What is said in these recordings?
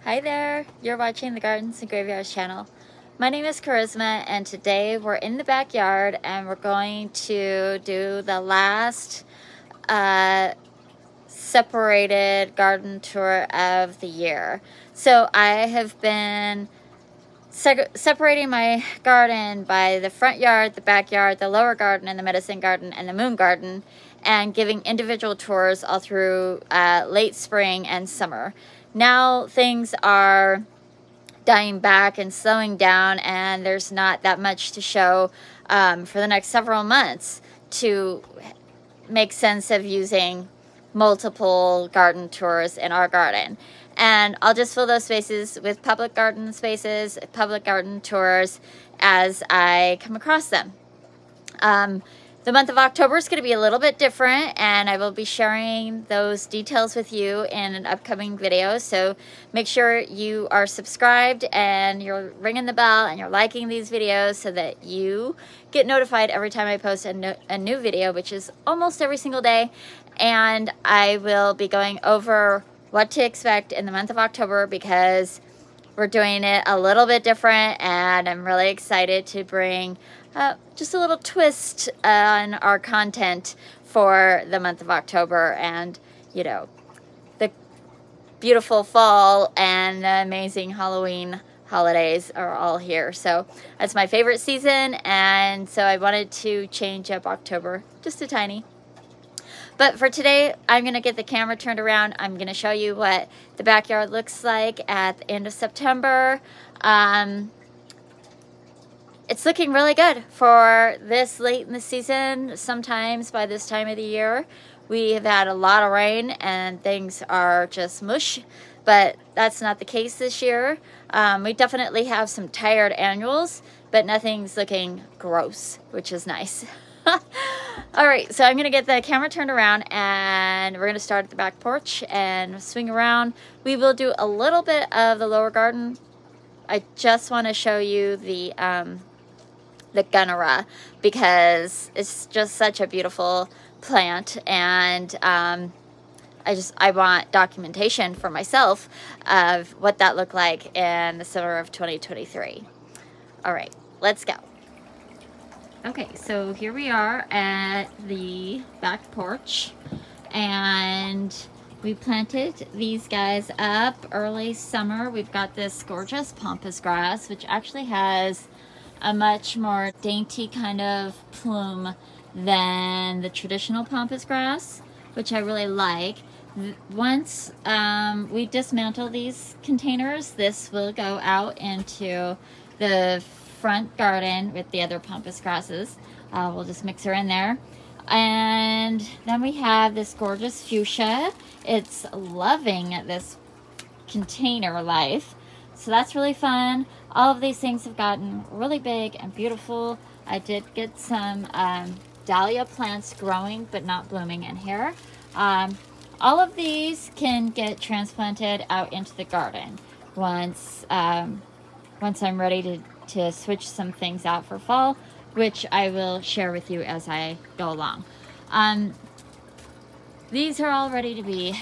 Hi there, you're watching the Gardens and Graveyards channel. My name is Charisma and today we're in the backyard and we're going to do the last separated garden tour of the year. So I have been separating my garden by the front yard, the backyard, the lower garden, and the medicine garden, and the moon garden, and giving individual tours all through late spring and summer. Now things are dying back and slowing down, and there's not that much to show for the next several months to make sense of using multiple garden tours in our garden. And I'll just fill those spaces with public garden spaces, public garden tours as I come across them. The month of October is going to be a little bit different, and I will be sharing those details with you in an upcoming video. So make sure you are subscribed and you're ringing the bell and you're liking these videos so that you get notified every time I post a new video, which is almost every single day. And I will be going over what to expect in the month of October because we're doing it a little bit different, and I'm really excited to bring just a little twist on our content for the month of October, and you know, the beautiful fall and the amazing Halloween holidays are all here. So that's my favorite season, and so I wanted to change up October just a tiny. But for today, I'm going to get the camera turned around. I'm going to show you what the backyard looks like at the end of September. It's looking really good for this late in the season. Sometimes by this time of the year, we have had a lot of rain and things are just mush, but that's not the case this year. We definitely have some tired annuals, but nothing's looking gross, which is nice. All right, so I'm gonna get the camera turned around and we're gonna start at the back porch and swing around. We will do a little bit of the lower garden. I just want to show you the Gunnera because it's just such a beautiful plant, and I want documentation for myself of what that looked like in the summer of 2023. All right, let's go. Okay, so here we are at the back porch, and we planted these guys up early summer. We've got this gorgeous pampas grass, which actually has a much more dainty kind of plume than the traditional pampas grass, which I really like. Once we dismantle these containers, this will go out into the front garden with the other pampas grasses. We'll just mix her in there. And then we have this gorgeous fuchsia. It's loving this container life. So that's really fun. All of these things have gotten really big and beautiful. I did get some dahlia plants growing but not blooming in here. All of these can get transplanted out into the garden once I'm ready to switch some things out for fall, which I will share with you as I go along. These are all ready to be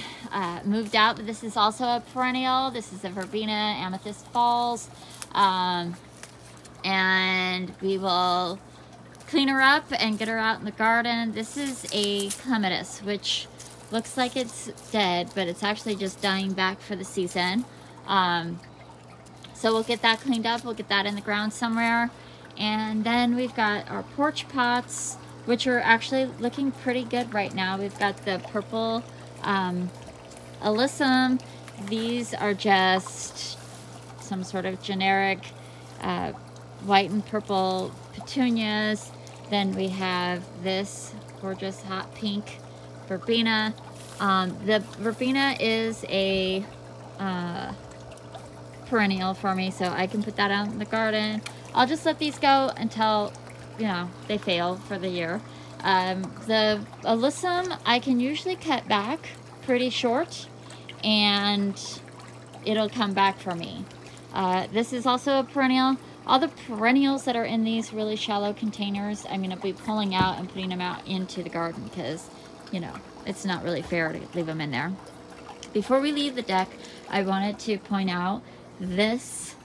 moved out, but this is also a perennial. This is a verbena, amethyst falls, and we will clean her up and get her out in the garden. This is a clematis, which looks like it's dead, but it's actually just dying back for the season. So we'll get that cleaned up. We'll get that in the ground somewhere. And then we've got our porch pots, which are actually looking pretty good right now. We've got the purple alyssum. These are just some sort of generic white and purple petunias. Then we have this gorgeous hot pink verbena. The verbena is a perennial for me, so I can put that out in the garden. I'll just let these go until, you know, they fail for the year. The alyssum I can usually cut back pretty short and it'll come back for me. This is also a perennial. All the perennials that are in these really shallow containers, I'm going to be pulling out and putting them out into the garden because, you know, it's not really fair to leave them in there. Before we leave the deck, I wanted to point out this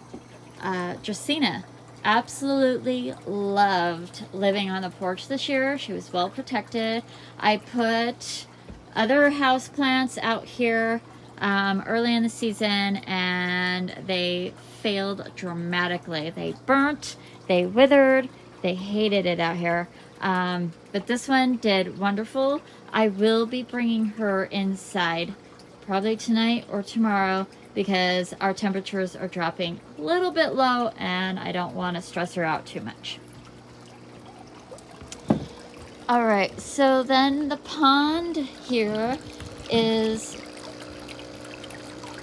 Dracaena. Absolutely loved living on the porch this year. She was well protected. I put other house plants out here early in the season, and they failed dramatically. They burnt, they withered, they hated it out here. But this one did wonderful. I will be bringing her inside probably tonight or tomorrow because our temperatures are dropping a little bit low and I don't want to stress her out too much. All right, so then the pond here is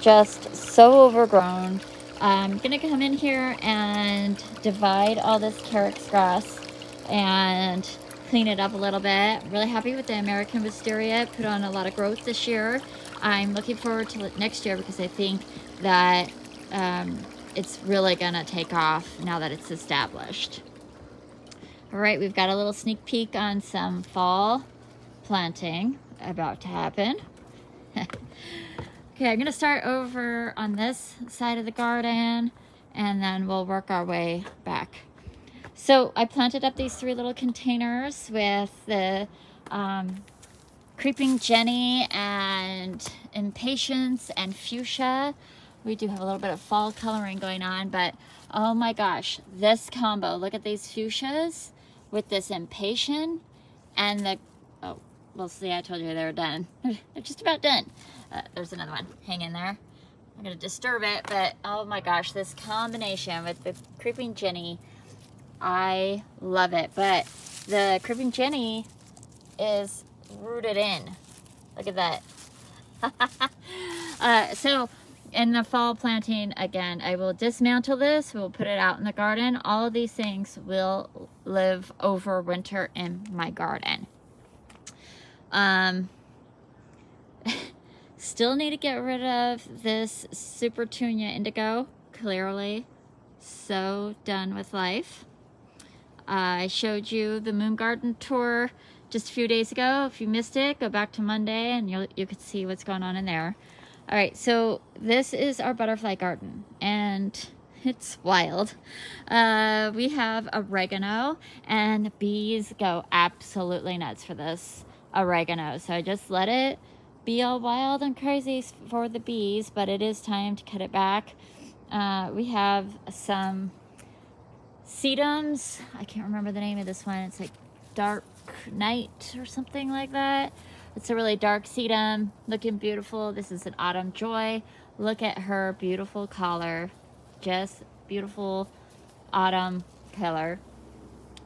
just so overgrown. I'm gonna come in here and divide all this carex grass and clean it up a little bit. I'm really happy with the American Wisteria. Put on a lot of growth this year. I'm looking forward to next year because I think that it's really gonna take off now that it's established. All right, we've got a little sneak peek on some fall planting about to happen. Okay, I'm gonna start over on this side of the garden and then we'll work our way back. So I planted up these 3 little containers with the Creeping Jenny and Impatiens and Fuchsia. We do have a little bit of fall coloring going on, but oh my gosh, this combo. Look at these fuchsias with this Impatien and the, oh, well, see, I told you they were done. They're just about done. There's another one. Hang in there. I'm going to disturb it, but oh my gosh, this combination with the Creeping Jenny, I love it. But the Creeping Jenny is rooted in. Look at that. So in the fall planting, again, I will dismantle this. We'll put it out in the garden. All of these things will live over winter in my garden. Still need to get rid of this Super Tunia Indigo. Clearly, so done with life. I showed you the Moon Garden tour just a few days ago. If you missed it, go back to Monday and you could see what's going on in there. All right, so this is our butterfly garden and it's wild. We have oregano and the bees go absolutely nuts for this oregano. So I just let it be all wild and crazy for the bees, but it is time to cut it back. We have some sedums. I can't remember the name of this one. It's like Dark Night or something like that. It's a really dark sedum, looking beautiful. This is an Autumn Joy. Look at her beautiful collar. Just beautiful autumn color.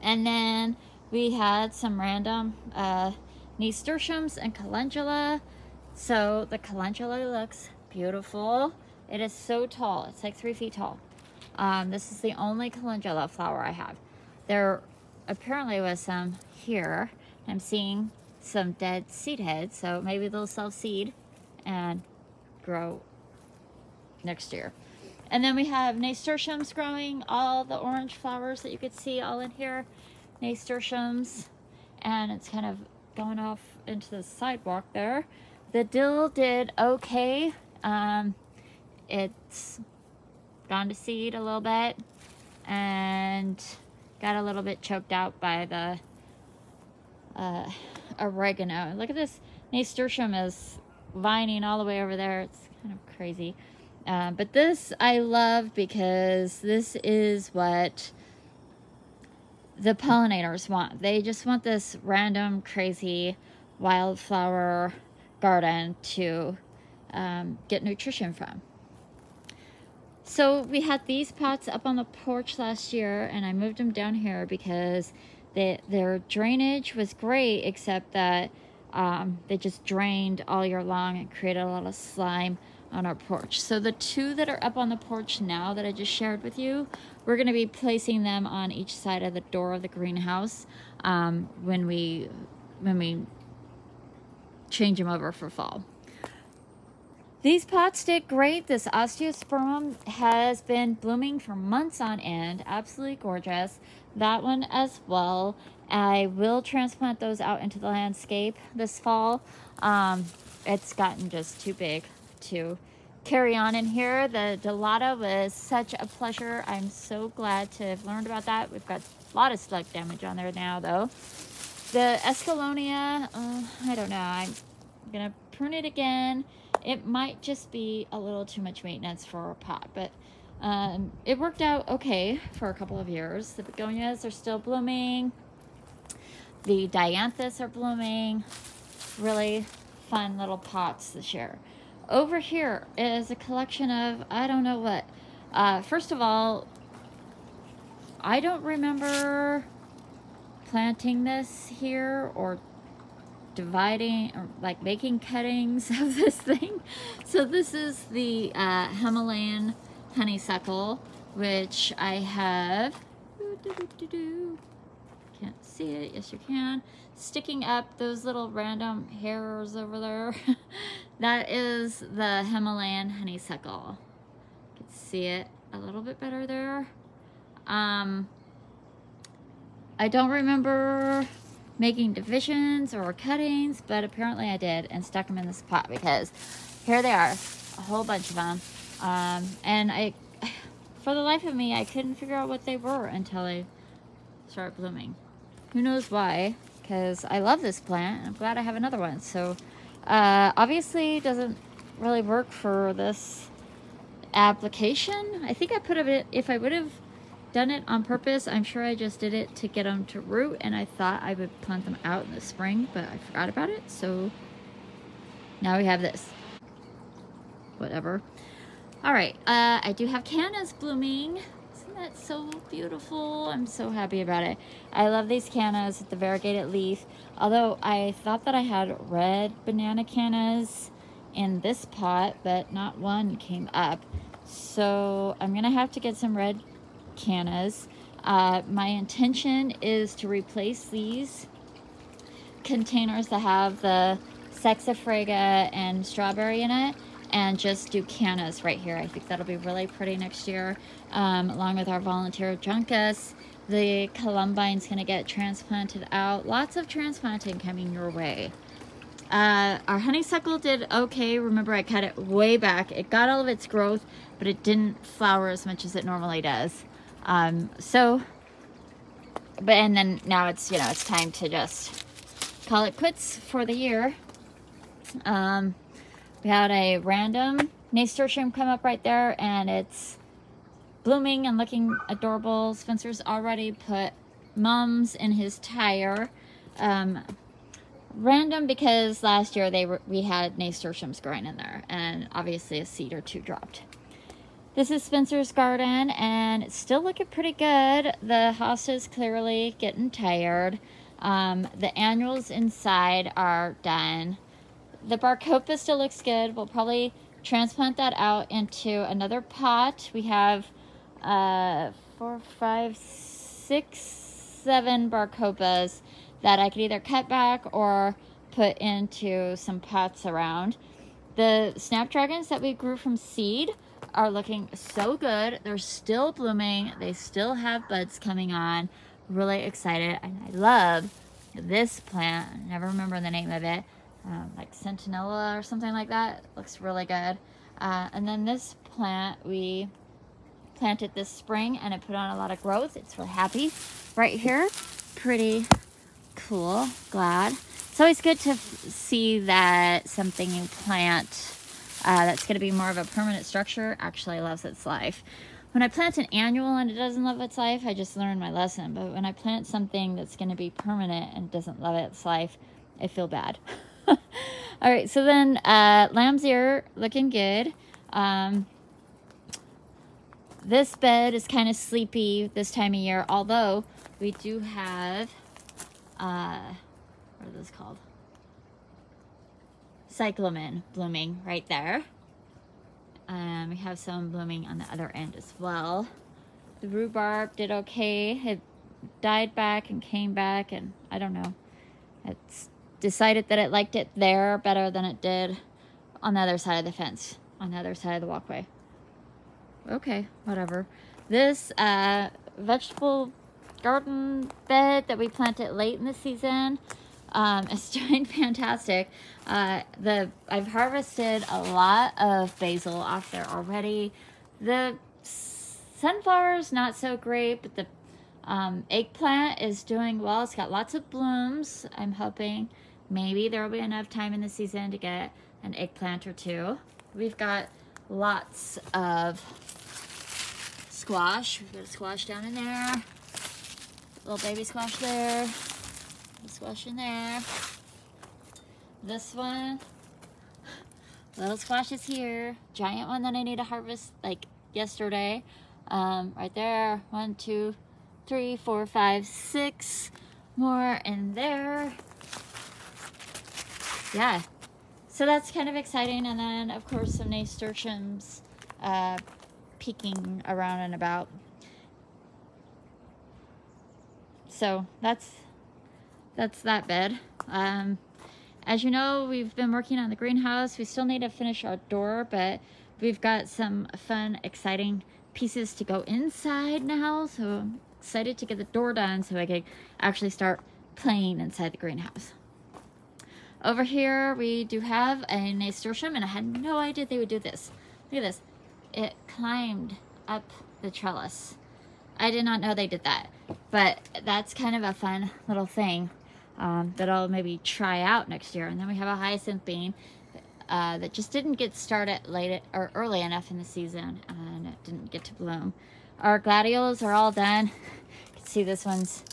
And then we had some random nasturtiums and calendula. So the calendula looks beautiful. It is so tall. It's like 3 feet tall. This is the only calendula flower I have. There apparently was some here. I'm seeing some dead seed heads, so maybe they'll self-seed and grow next year. And then we have nasturtiums growing, all the orange flowers that you could see all in here. Nasturtiums, and it's kind of going off into the sidewalk there. The dill did okay. It's gone to seed a little bit and got a little bit choked out by the oregano. Look at this nasturtium is vining all the way over there. It's kind of crazy. But this I love because this is what the pollinators want. They just want this random, crazy wildflower garden to get nutrition from. So we had these pots up on the porch last year, and I moved them down here because their drainage was great, except that they just drained all year long and created a lot of slime on our porch. So the 2 that are up on the porch now that I just shared with you, we're going to be placing them on each side of the door of the greenhouse when we change them over for fall. These pots did great. This osteospermum has been blooming for months on end. Absolutely gorgeous. That one as well. I will transplant those out into the landscape this fall. It's gotten just too big to carry on in here. The Delata was such a pleasure. I'm so glad to have learned about that. We've got a lot of slug damage on there now, though. The Escallonia, I don't know. I'm going to prune it again. It might just be a little too much maintenance for a pot, but it worked out okay for a couple of years. The begonias are still blooming. The dianthus are blooming. Really fun little pots this year. Over here is a collection of, I don't know what. First of all, I don't remember planting this here or dividing or like making cuttings of this thing. So this is the Himalayan honeysuckle, which I have, can't see it, yes you can, sticking up those little random hairs over there. That is the Himalayan honeysuckle. You can see it a little bit better there. I don't remember making divisions or cuttings, but apparently I did, and stuck them in this pot because here they are, a whole bunch of them. And for the life of me, I couldn't figure out what they were until they started blooming. Who knows why, because I love this plant, and I'm glad I have another one. So obviously doesn't really work for this application. I think I put it, if I would have done it on purpose, I'm sure I just did it to get them to root, and I thought I would plant them out in the spring, but I forgot about it. So now we have this. Whatever. All right, I do have cannas blooming. Isn't that so beautiful? I'm so happy about it. I love these cannas with the variegated leaf. Although I thought that I had red banana cannas in this pot, but not one came up. So I'm gonna have to get some red cannas. My intention is to replace these containers that have the Saxifraga and strawberry in it, and just do cannas right here. I think that'll be really pretty next year, along with our volunteer juncus. The columbine's gonna get transplanted out. Lots of transplanting coming your way. Our honeysuckle did okay. Remember, I cut it way back. It got all of its growth, but it didn't flower as much as it normally does. And then now it's, you know, it's time to just call it quits for the year. We had a random nasturtium come up right there, and it's blooming and looking adorable. Spencer's already put mums in his tire. Random because last year we had nasturtiums growing in there, and obviously a seed or two dropped. This is Spencer's garden, and it's still looking pretty good. The hosta's clearly getting tired. The annuals inside are done. The Bacopa still looks good. We'll probably transplant that out into another pot. We have 4, 5, 6, 7 Bacopas that I could either cut back or put into some pots around. The snapdragons that we grew from seed are looking so good. They're still blooming. They still have buds coming on. Really excited. And I love this plant. I never remember the name of it. Like Centinella or something like that. Looks really good. And then this plant we planted this spring, and it put on a lot of growth. It's for happy right here. Pretty cool. Glad. It's always good to see that something you plant that's going to be more of a permanent structure actually loves its life. When I plant an annual and it doesn't love its life, I just learned my lesson. But when I plant something that's going to be permanent and doesn't love its life, I feel bad. All right, so then lamb's ear looking good. This bed is kind of sleepy this time of year, although we do have what are those called? Cyclamen blooming right there. We have some blooming on the other end as well. The rhubarb did okay. It died back and came back, and I don't know. It's decided that it liked it there better than it did on the other side of the fence, on the other side of the walkway. Okay, whatever. This vegetable garden bed that we planted late in the season is doing fantastic. I've harvested a lot of basil off there already. The sunflower's not so great, but the eggplant is doing well. It's got lots of blooms. I'm hoping maybe there will be enough time in the season to get an eggplant or two. We've got lots of squash. We've got a squash down in there. Little baby squash there. Squash in there. This one. Little squash is here. Giant one that I need to harvest like yesterday. Right there. 1, 2, 3, 4, 5, 6 more in there. Yeah. So that's kind of exciting. And then of course some nasturtiums peeking around and about. So that's that bed. As you know, we've been working on the greenhouse. We still need to finish our door, but we've got some fun, exciting pieces to go inside now. So I'm excited to get the door done so I can actually start playing inside the greenhouse. Over here, we do have a nasturtium, and I had no idea they would do this. Look at this. It climbed up the trellis. I did not know they did that, but that's kind of a fun little thing that I'll maybe try out next year. And then we have a hyacinth bean that just didn't get started late or early enough in the season, and it didn't get to bloom. Our gladiolas are all done. You can see this one's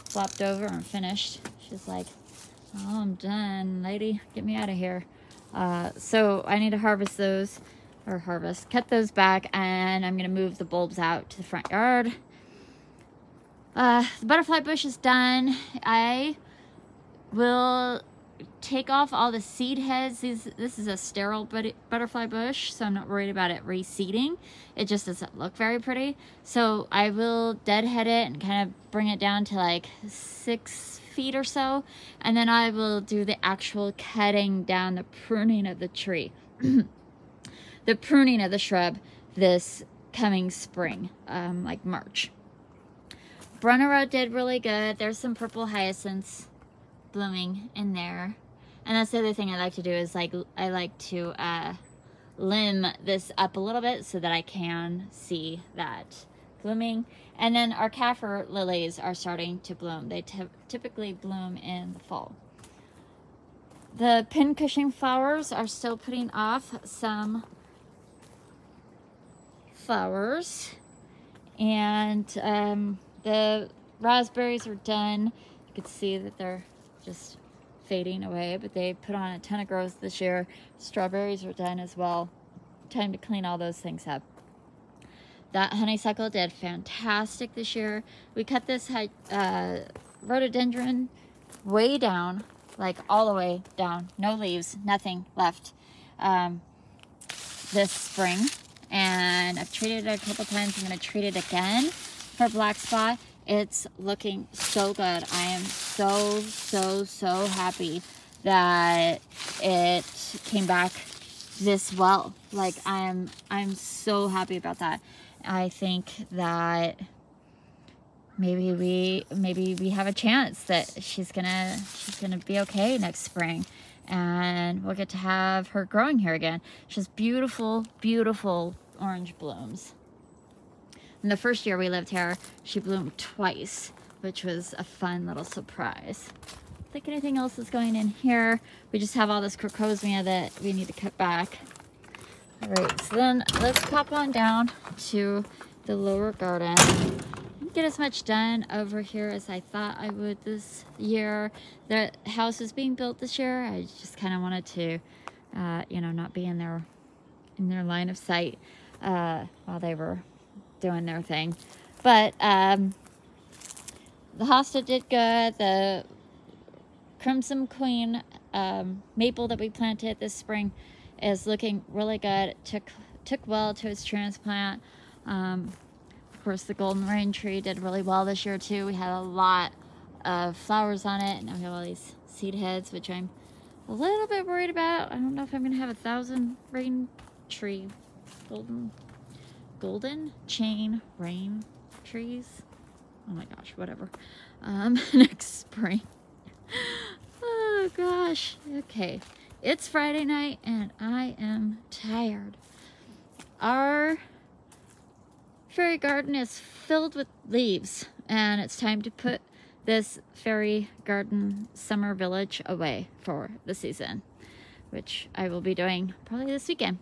flopped over and finished. She's like, oh, I'm done, lady. Get me out of here. So I need to harvest those, or cut those back, and I'm going to move the bulbs out to the front yard. The butterfly bush is done. I will take off all the seed heads. This is a sterile butterfly bush, so I'm not worried about it reseeding. It just doesn't look very pretty. So I will deadhead it and kind of bring it down to like 6 feet or so. And then I will do the actual cutting down, the pruning of the tree. The pruning of the shrub this coming spring, like March. Brunnera did really good. There's some purple hyacinths blooming in there. And that's the other thing I like to do is I like to limb this up a little bit so that I can see that blooming. And then our kaffir lilies are starting to bloom. They typically bloom in the fall. The pincushion flowers are still putting off some flowers. And the raspberries are done. You can see that they're just fading away, but they put on a ton of growth this year. Strawberries are done as well. Time to clean all those things up. That honeysuckle did fantastic this year. We cut this rhododendron way down, like all the way down. No leaves, nothing left this spring. And I've treated it a couple times. I'm going to treat it again for black spot. It's looking so good. I am so happy that it came back this well. Like I'm so happy about that. I think that maybe we have a chance that she's gonna be okay next spring, and we'll get to have her growing here again. She has beautiful orange blooms. And the first year we lived here, she bloomed twice, which was a fun little surprise. I don't think anything else is going in here. We just have all this crocosmia that we need to cut back. All right, so then let's pop on down to the lower garden. Didn't get as much done over here as I thought I would this year. The house is being built this year. I just kind of wanted to, you know, not be in their line of sight while they were doing their thing. But the hosta did good. The Crimson Queen maple that we planted this spring is looking really good. It took well to its transplant. Of course, the Golden Rain tree did really well this year too. We had a lot of flowers on it, and now we have all these seed heads, which I'm a little bit worried about. I don't know if I'm gonna have 1,000 rain tree golden chain rain trees. Oh my gosh, whatever. Next spring. Oh gosh. Okay. It's Friday night and I am tired. Our fairy garden is filled with leaves and it's time to put this fairy garden summer village away for the season, which I will be doing probably this weekend.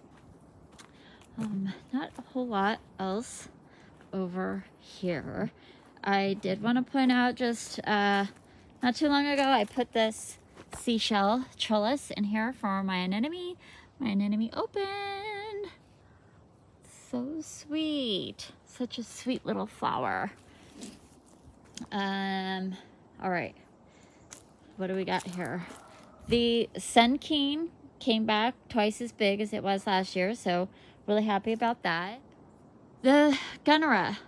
Not a whole lot else over here. I did want to point out just not too long ago I put this seashell trellis in here for my anemone. My anemone opened. So sweet. Such a sweet little flower. All right. What do we got here? The Sun-King came back twice as big as it was last year, so really happy about that. The Gunnera.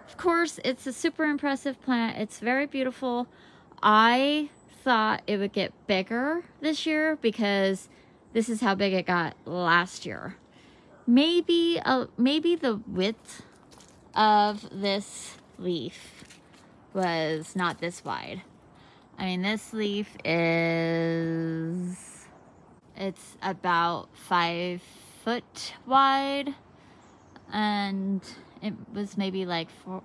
Of course, it's a super impressive plant. It's very beautiful. I thought it would get bigger this year because this is how big it got last year. Maybe the width of this leaf was not this wide. I mean, this leaf it's about 5 foot wide, and it was maybe like 4.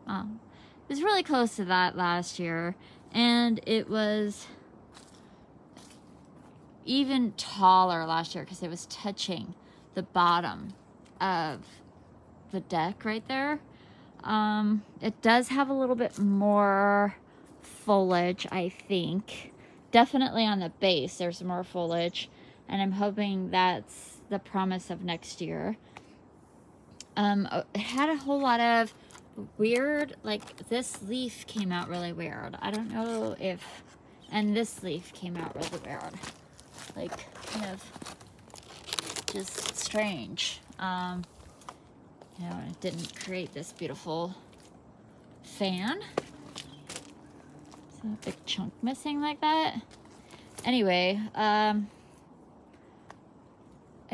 It was really close to that last year, and it was even taller last year because it was touching the bottom of the deck right there. It does have a little bit more foliage, I think. Definitely on the base there's more foliage, and I'm hoping that's the promise of next year. It had a whole lot of weird, like this leaf came out really weird. I don't know if, and this leaf came out really weird. Like kind of just strange. You know, it didn't create this beautiful fan. So a big chunk missing like that. Anyway, I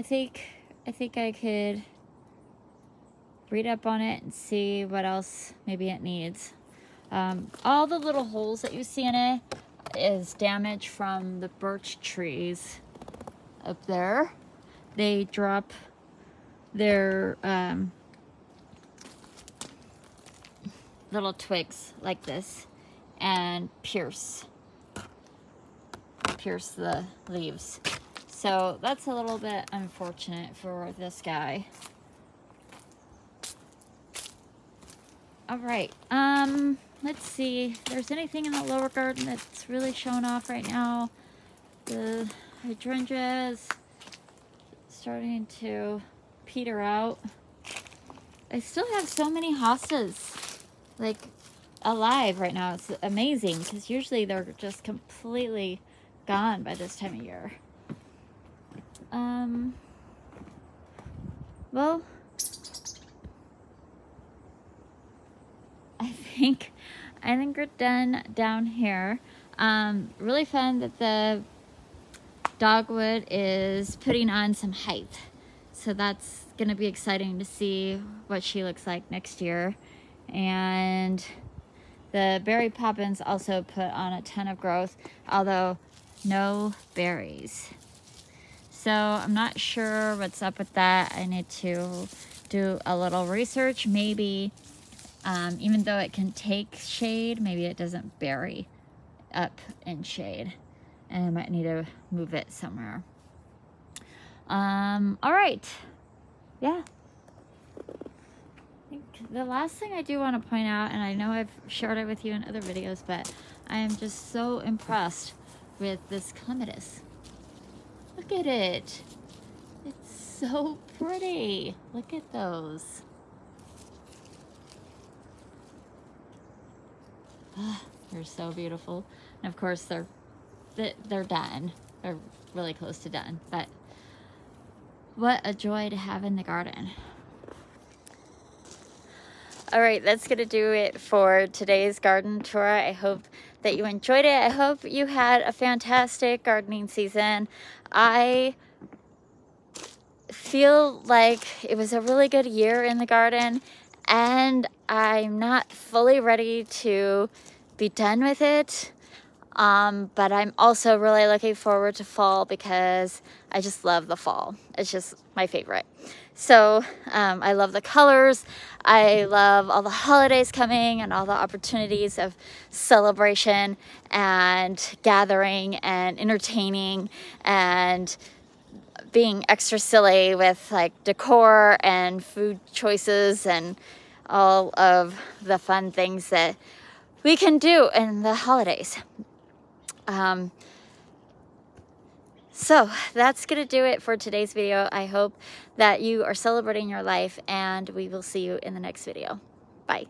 think I could read up on it and see what else maybe it needs. All the little holes that you see in it is damage from the birch trees up there. They drop their little twigs like this and pierce the leaves. So that's a little bit unfortunate for this guy. All right, let's see if there's anything in the lower garden that's really showing off right now. The hydrangeas starting to peter out. I still have so many hostas like alive right now. It's amazing because usually they're just completely gone by this time of year. Well, I think we're done down here. Really fun that the dogwood is putting on some height. So that's gonna be exciting to see what she looks like next year. And the berry poppins also put on a ton of growth, although no berries. So I'm not sure what's up with that. I need to do a little research. Maybe even though it can take shade, maybe it doesn't berry up in shade, and I might need to move it somewhere. All right, yeah. I think the last thing I do want to point out, and I know I've shared it with you in other videos, but I am just so impressed with this clematis. Look at it. It's so pretty. Look at those. Oh, they're so beautiful. And of course they're done. They're really close to done, but what a joy to have in the garden. All right, that's gonna do it for today's garden tour. I hope that you enjoyed it. I hope you had a fantastic gardening season. I feel like it was a really good year in the garden, and I'm not fully ready to be done with it. But I'm also really looking forward to fall because I just love the fall. It's just my favorite. So I love the colors. I love all the holidays coming and all the opportunities of celebration and gathering and entertaining and being extra silly with like decor and food choices and all of the fun things that we can do in the holidays. So that's gonna do it for today's video. I hope that you are celebrating your life, and we will see you in the next video. Bye.